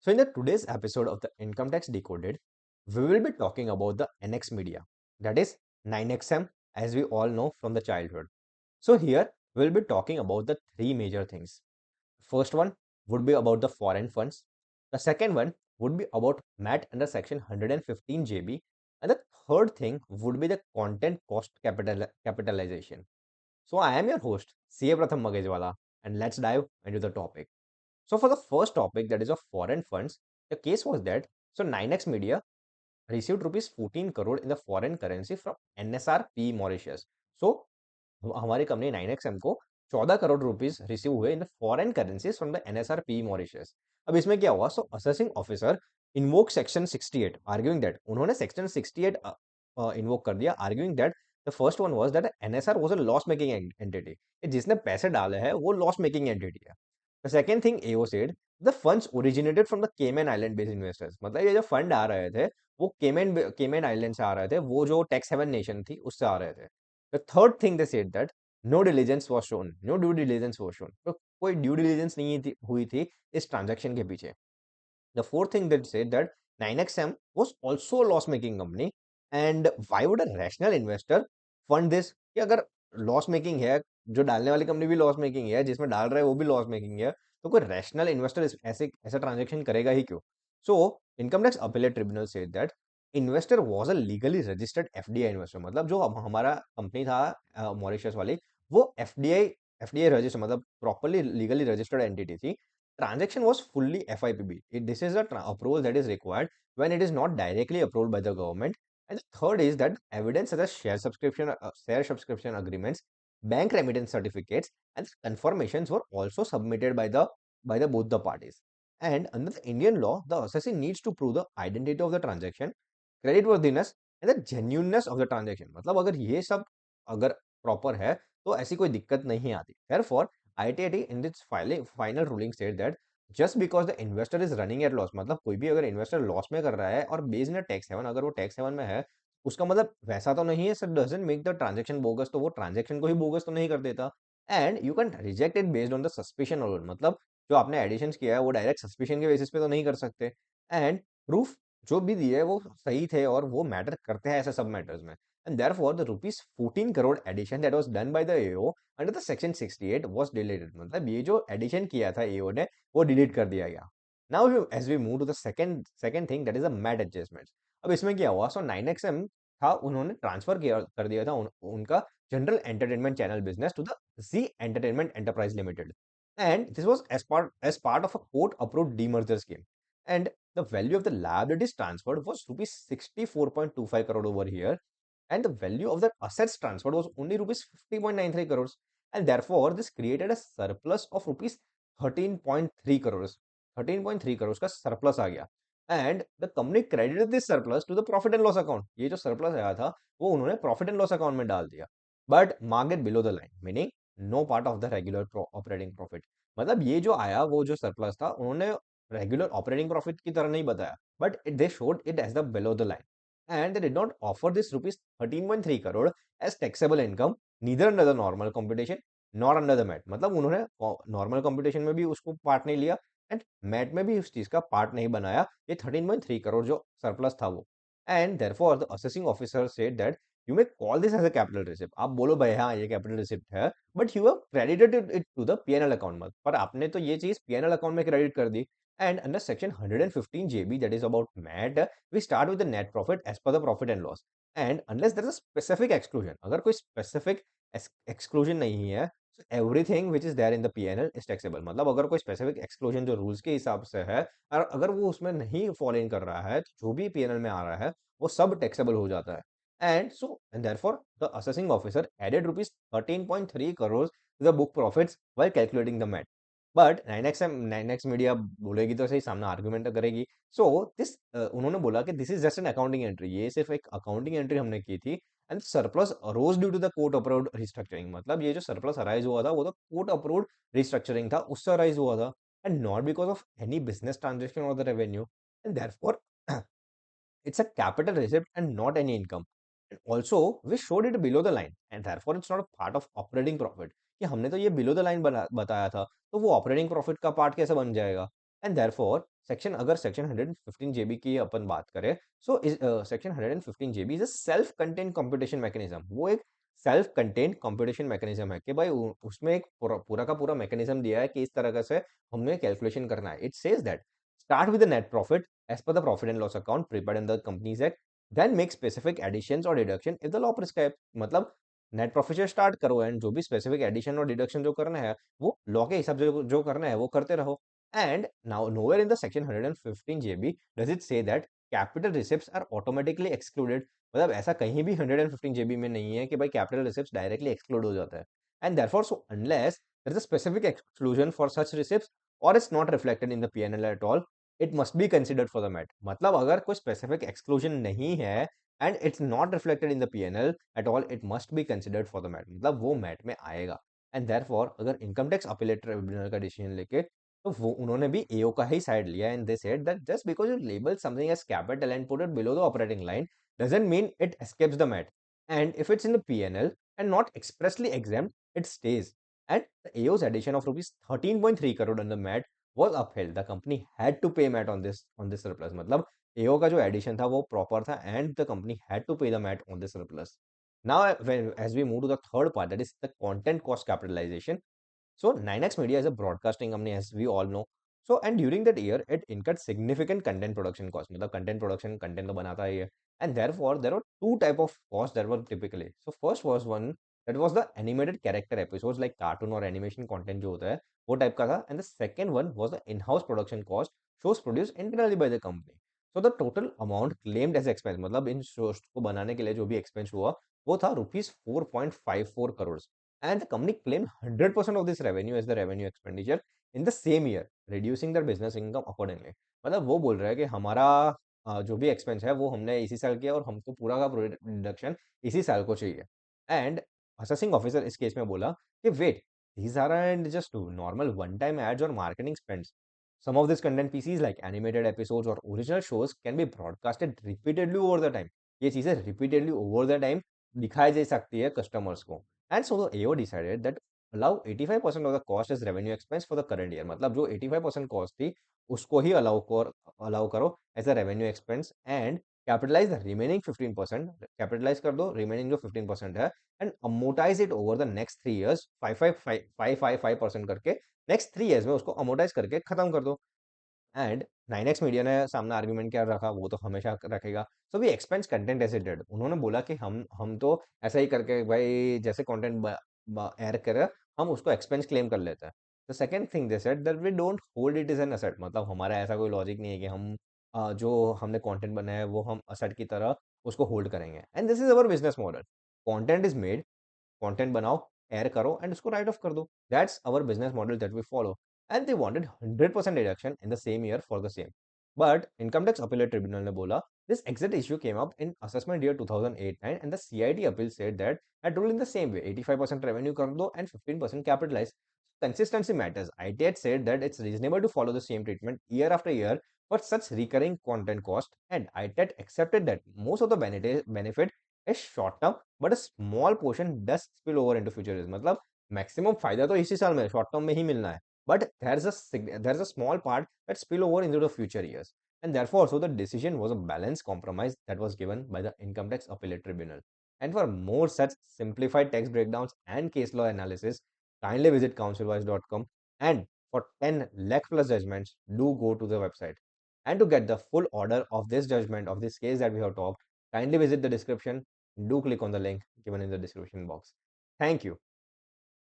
So in the today's episode of the Income Tax Decoded, we will be talking about the NX Media, that is 9XM, as we all know from the childhood. So here we'll be talking about the three major things. First one would be about the foreign funds. The second one would be about MAT under section 115 JB, and the third thing would be the content cost capitalization. So I am your host, CA Pratham Magejwala, and let's dive into the topic. So for the first topic, that is of foreign funds, the case was that 9x Media received rupees 14 crore in the foreign currency from NSR P Mauritius. So हमारी company 9XM को 14 crore rupees receive हुए in foreign currencies from the NSR P Mauritius. अब इसमें क्या हुआ? So assessing officer invoke section 68 arguing that, उन्होंने section 68 invoke कर दिया arguing that the first one was that NSR was a loss making entity. जिसने पैसे डाले हैं वो लॉस मेकिंग एंटिटी है। The second thing AO said, the funds originated from the केमन आइलैंड बेस्ड इन्वेस्टर्स। मतलब ये जो फंड आ रहे थे वो केमन आइलैंड से आ रहे थे, वो जो टैक्स हेवन नेशन थी उससे आ रहे थे। The third thing they said that no diligence was shown, no due diligence was shown, तो कोई ड्यू डिलिजेंस नहीं हुई थी इस ट्रांजैक्शन के पीछे। The fourth thing that said that 9XM was also a loss making company, and why would a rational investor fund this? कि अगर लॉस मेकिंग है, जो डालने वाली कंपनी भी लॉस मेकिंग है, जिसमें डाल रहा है वो भी लॉस मेकिंग है, तो कोई रैशनल इन्वेस्टर ऐसे ऐसा ट्रांजेक्शन करेगा ही क्यों? So income tax appellate tribunal said that investor was a legally registered FDI investor. मतलब जो हमारा कंपनी था मॉरिशस वाली, वो एफडीआई रजिस्टर मतलब प्रॉपरली लीगली रजिस्टर्ड एंटिटी थी। Transaction was fully FIPB. This is a approval that is required when it is not directly approved by the government. And the third is that evidence such as share subscription agreements, bank remittance certificates, and confirmations were also submitted by the both the parties. And under the Indian law, the assessee needs to prove the identity of the transaction, creditworthiness, and the genuineness of the transaction. मतलब अगर ये सब अगर proper है तो ऐसी कोई दिक्कत नहीं आती। Therefore, ITAT in its final ruling said that just because the investor is running at loss, मतलब कोई भी अगर इन्वेस्टर लॉस में कर रहा है और बेस्ड इन टैक्स हेवन, अगर वो टैक्स हेवन में है, उसका मतलब वैसा तो नहीं है sir doesn't make the transaction bogus, तो वो ट्रांजैक्शन को ही बोगस तो नहीं कर देता। And you can reject it based on the suspicion alone, मतलब जो आपने एडिशन किया है वो डायरेक्ट सस्पिशन के बेसिस पे तो नहीं कर सकते। एंड प्रूफ जो भी दिए वो सही थे और वो मैटर करते हैं ऐसे सब मैटर्स में। And therefore the rupees 14 crore addition that was done by the AO under the section 68 was deleted. मतलब ये जो एडिशन किया था एओ ने वो डिलीट कर दिया गया। Now as we move to the second second thing that is the MAT adjustments. अब इसमें क्या हुआ? सो 9XM था, उन्होंने ट्रांसफर किया कर दिया था उनका general entertainment channel business to the Zee entertainment enterprise limited, and this was as part of a court approved demerger scheme. And the value of the liabilities transferred was rupees 64.25 crore over here, and the value of the assets transferred was only rupees 50.93 crores, and therefore this created a surplus of rupees 13.3 crores। 13.3 crores का surplus आ गया, and the company credited this surplus to the profit and loss account। ये जो surplus आया था वो उन्होंने profit and loss account में डाल दिया, but marked it below the line, meaning no part of the regular operating profit। मतलब ये जो आया वो जो surplus था उन्होंने रेगुलर ऑपरेटिंग प्रॉफिट की तरह नहीं बताया, but they showed it as the below the line, and they did not offer this rupees 13.3 crore as taxable income neither under the normal computation nor under the MAT। मतलब उन्होंने normal computation में भी उसको part नहीं लिया and mat में भी उस चीज का पार्ट नहीं बनाया ये 13.3 करोड़ जो सरप्लस था वो। And therefore the assessing officer said that you may call this as a capital receipt. आप बोलो भाई हाँ ये कैपिटल रिसिप्ट है, but you have credited it to the PNL account मत, पर आपने तो ये चीज पीएनएल अकाउंट में क्रेडिट कर दी। And under section 115 JB that is about MAT, we start with the net profit as per the profit and loss, and unless there is a specific exclusion, अगर कोई specific exclusion नहीं है, so everything which is there in the PNL is taxable। मतलब अगर कोई specific exclusion जो rules के हिसाब से है और अगर वो उसमें नहीं fall in कर रहा है तो जो भी PNL में आ रहा है वो सब taxable हो जाता है। And therefore the assessing officer added rupees 13.3 crores to the book profits while calculating the MAT। But 9x media बोलेगी तो सही, सामने आर्गुमेंट करेगी। सो दिस उन्होंने बोला कि this is just an accounting entry, ये सिर्फ एक अकाउंटिंग एंट्री हमने की थी, and surplus arose due to the court approved restructuring. मतलब ये जो सरप्लस अराइज हुआ था वो तो कोर्ट अप्रूव्ड रिस्ट्रक्चरिंग था, उससे अराइज हुआ था, and not because of any business transaction और the revenue, and therefore it's a capital receipt and not any income, and also we showed it below the line and therefore it's not a part of operating profit। कि हमने तो ये below the line बताया था तो वो operating profit का part कैसे बन जाएगा? एंड देयरफॉर सेक्शन 115 जेबी की अपन बात करें, सो इस section 115 JB is a self contained computation mechanism. वो एक सेल्फ कंटेन्ड कंप्यूटेशन मैकेनिज्म है कि भाई उसमें एक पूरा का पूरा मैकेनिज्म दिया है कि इस तरह से हमने कैलकुलेशन करना है। It says that start with the net profit as per the profit and loss account prepared in the companies act, then make specific additions और deduction if the law prescribe. मतलब नेट प्रॉफिट से start करो and जो भी specific addition और deduction जो करना है वो लॉ के हिसाब से जो करना है वो करते रहो। And now nowhere in the section 115 JB does it say that capital receipts are automatically excluded. मतलब ऐसा कहीं भी 115 जेबी में नहीं है कि भाई कैपिटल रिसिप्ट्स डायरेक्टली एक्सक्लूड हो जाता है। And therefore so unless there is a specific exclusion for such receipts और it's not reflected in the PNL at all, it must be considered for the MAT. मतलब अगर कोई specific exclusion नहीं है and it's not reflected in the PNL at all, it must be considered for the MAT. मतलब वो MAT में आएगा। And therefore अगर इनकम टैक्स अपीलेट ट्रिब्यूनल का डिसीजन लेके तो वो उन्होंने भी एओ का ही साइड लिया and they said that just because you label something as capital and put it below the operating line doesn't mean it escapes the MAT. And if it's in the P&L and not expressly exempt, it stays. And the AO's addition of rupees 13.3 crore on the MAT was upheld. The company had to pay MAT on this surplus. मतलब AO का जो addition था वो proper था and the company had to pay the MAT on this surplus. Now, as we move to the third part, that is the content cost capitalization. So 9x Media is a broadcasting company, as we all know. So and during that year, it incurred significant content production costs. मतलब content production, content तो बनाता ही है. And therefore, there were two type of costs that were typically. So first was one that was the animated character episodes like cartoon or animation content जो होता है वो type का था. And the second one was the in-house production cost, shows produced internally by the company. So the total amount claimed as expense मतलब इन shows को बनाने के लिए जो भी expense हुआ वो था rupees 4.54 crores. And the company claimed 100% of this revenue as the revenue expenditure in the same year, reducing their business income accordingly. मतलब वो बोल रहा है कि हमारा जो भी एक्सपेंस है वो हमने इसी साल किया और हमको पूरा का पूरा डिडक्शन इसी साल को चाहिए। एंड असेसिंग ऑफिसर इस केस में बोला कि wait, these aren't just normal one time ads or marketing spends. Some of this content pieces like animated episodes or original shows can be broadcasted repeatedly over the time. ये चीजें repeatedly over the time दिखाई जा सकती है customers को। And so the AO decided that allow 85% of the cost as revenue expense for the current year. मतलब जो 85% cost थी उसको ही अलाउ करो as a revenue expense and capitalise the remaining 15%। Capitalise कर दो रिमेनिंग जो 15% है and amortise it over the next 3 years 555% करके नेक्स्ट 3 ईयर्स में उसको अमोटाइज करके खत्म कर दो। एंड 9x मीडिया ने सामने आर्गुमेंट क्या रखा वो तो हमेशा रखेगा। So we expense content as it did. उन्होंने बोला कि हम तो ऐसा ही करके भाई जैसे कंटेंट ऐड करे हम उसको एक्सपेंस क्लेम कर लेते हैं। The second thing they said that we don't hold it as an asset. मतलब हमारा ऐसा कोई लॉजिक नहीं है कि हम जो हमने कंटेंट बनाया है वो हम असेट की तरह उसको होल्ड करेंगे। And this is our business model. Content is made, content बनाओ, एयर करो एंड उसको राइट ऑफ कर दो। That's our business model that we follow. And they wanted 100% deduction in the same year for the same. But income tax appellate tribunal ने बोला this exact issue came up in assessment year 2008-9 and the CIT appeal said that had ruled in the same way 85% revenue कर दो and 15% capitalize. Consistency matters. IT had said that it's reasonable to follow the same treatment year after year for such recurring content cost, and IT had accepted that most of the benefit is short term but a small portion does spill over into future years. मतलब maximum फायदा तो इसी साल में short term में ही मिलना है but there's a small part that spill over into the future years. And therefore so the decision was a balanced compromise that was given by the income tax appellate tribunal. And for more such simplified tax breakdowns and case law analysis, kindly visit councilwise.com, and for 10 lakh plus judgments do go to the website. And to get the full order of this judgment of this case that we have talked, kindly visit the description. Do click on the link given in the description box. Thank you.